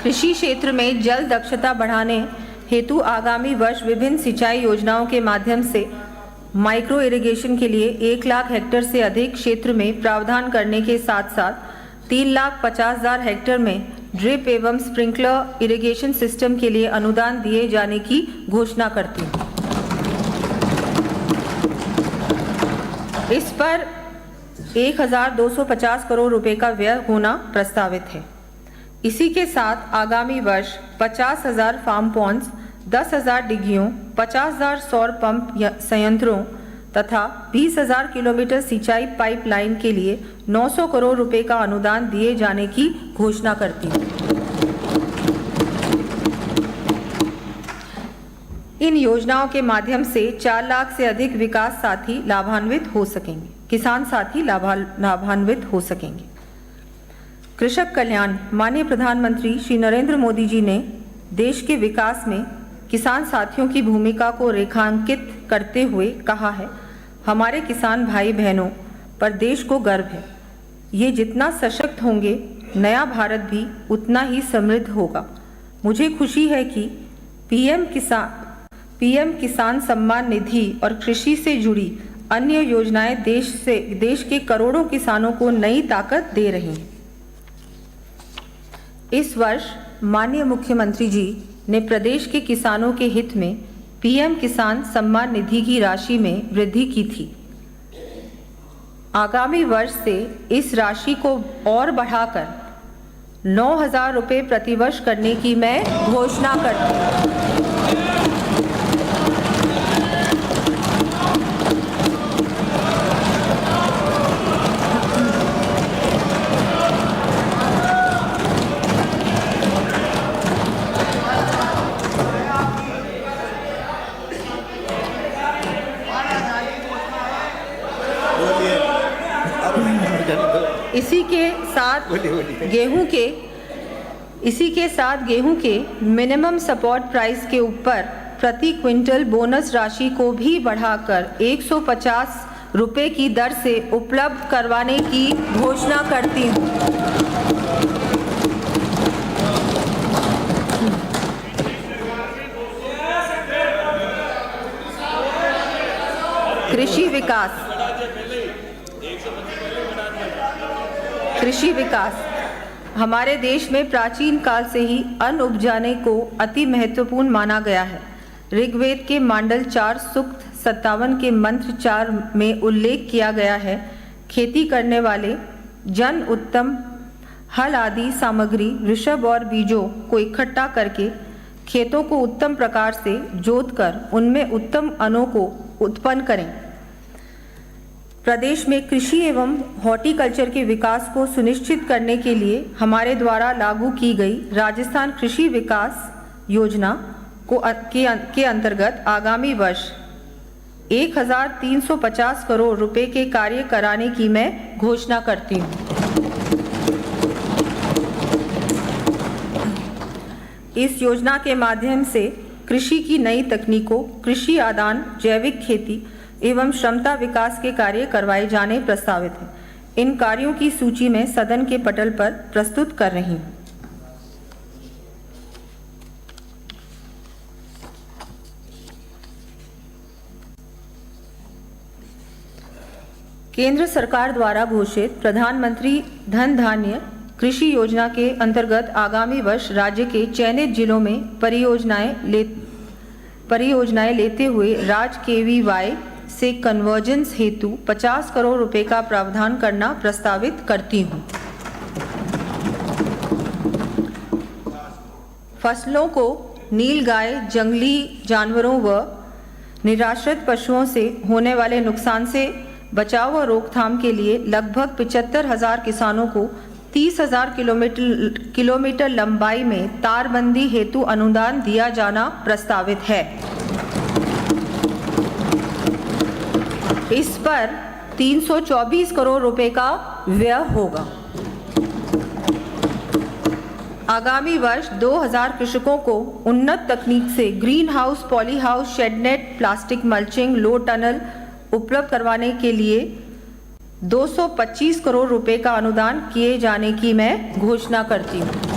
कृषि क्षेत्र में जल दक्षता बढ़ाने हेतु आगामी वर्ष विभिन्न सिंचाई योजनाओं के माध्यम से माइक्रो इरिगेशन के लिए 1 लाख हेक्टेयर से अधिक क्षेत्र में प्रावधान करने के साथ साथ 3,50,000 हेक्टेयर में ड्रिप एवं स्प्रिंकलर इरिगेशन सिस्टम के लिए अनुदान दिए जाने की घोषणा करती हूँ। इस पर 1,250 करोड़ रुपए का व्यय होना प्रस्तावित है। इसी के साथ आगामी वर्ष 50,000 फार्म पॉन्ड्स, 10,000 डिग्गियों, 50,000 सौर पंप संयंत्रों तथा 20,000 किलोमीटर सिंचाई पाइपलाइन के लिए 900 करोड़ रुपए का अनुदान दिए जाने की घोषणा करती हूँ। इन योजनाओं के माध्यम से 4 लाख से अधिक विकास साथी लाभान्वित हो सकेंगे, किसान साथी लाभान्वित हो सकेंगे। कृषक कल्याण माननीय प्रधानमंत्री श्री नरेंद्र मोदी जी ने देश के विकास में किसान साथियों की भूमिका को रेखांकित करते हुए कहा है, हमारे किसान भाई बहनों पर देश को गर्व है। ये जितना सशक्त होंगे, नया भारत भी उतना ही समृद्ध होगा। मुझे खुशी है कि पीएम किसान सम्मान निधि और कृषि से जुड़ी अन्य योजनाएं देश के करोड़ों किसानों को नई ताकत दे रही हैं। इस वर्ष माननीय मुख्यमंत्री जी ने प्रदेश के किसानों के हित में पीएम किसान सम्मान निधि की राशि में वृद्धि की थी। आगामी वर्ष से इस राशि को और बढ़ाकर 9,000 रुपये प्रतिवर्ष करने की मैं घोषणा करती हूँ। इसी के साथ गेहूं के मिनिमम सपोर्ट प्राइस के ऊपर प्रति क्विंटल बोनस राशि को भी बढ़ाकर 150 रुपये की दर से उपलब्ध करवाने की घोषणा करती हूं। कृषि विकास हमारे देश में प्राचीन काल से ही अन्न उपजाने को अति महत्वपूर्ण माना गया है। ऋग्वेद के मांडल 4 सूक्त 57 के मंत्र 4 में उल्लेख किया गया है, खेती करने वाले जन उत्तम हल आदि सामग्री, ऋषभ और बीजों को इकट्ठा करके खेतों को उत्तम प्रकार से जोतकर उनमें उत्तम अनों को उत्पन्न करें। प्रदेश में कृषि एवं हॉर्टिकल्चर के विकास को सुनिश्चित करने के लिए हमारे द्वारा लागू की गई राजस्थान कृषि विकास योजना के अंतर्गत आगामी वर्ष 1,350 करोड़ रुपए के कार्य कराने की मैं घोषणा करती हूँ। इस योजना के माध्यम से कृषि की नई तकनीकों, कृषि आदान, जैविक खेती एवं क्षमता विकास के कार्य करवाए जाने प्रस्तावित हैं। इन कार्यों की सूची में सदन के पटल पर प्रस्तुत कर रही हूँ। केंद्र सरकार द्वारा घोषित प्रधानमंत्री धन धान्य कृषि योजना के अंतर्गत आगामी वर्ष राज्य के चयनित जिलों में परियोजनाएं लेते हुए राज्य KVY से कन्वर्जेंस हेतु 50 करोड़ रुपए का प्रावधान करना प्रस्तावित करती हूँ। फसलों को नीलगाय, जंगली जानवरों व निराश्रित पशुओं से होने वाले नुकसान से बचाव व रोकथाम के लिए लगभग 75,000 किसानों को 30,000 किलोमीटर लंबाई में तारबंदी हेतु अनुदान दिया जाना प्रस्तावित है। इस पर 324 करोड़ रुपए का व्यय होगा। आगामी वर्ष 2000 कृषकों को उन्नत तकनीक से green house, poly house, shade net, plastic mulching, low tunnel उपलब्ध करवाने के लिए 225 करोड़ रुपए का अनुदान किए जाने की मैं घोषणा करती हूँ।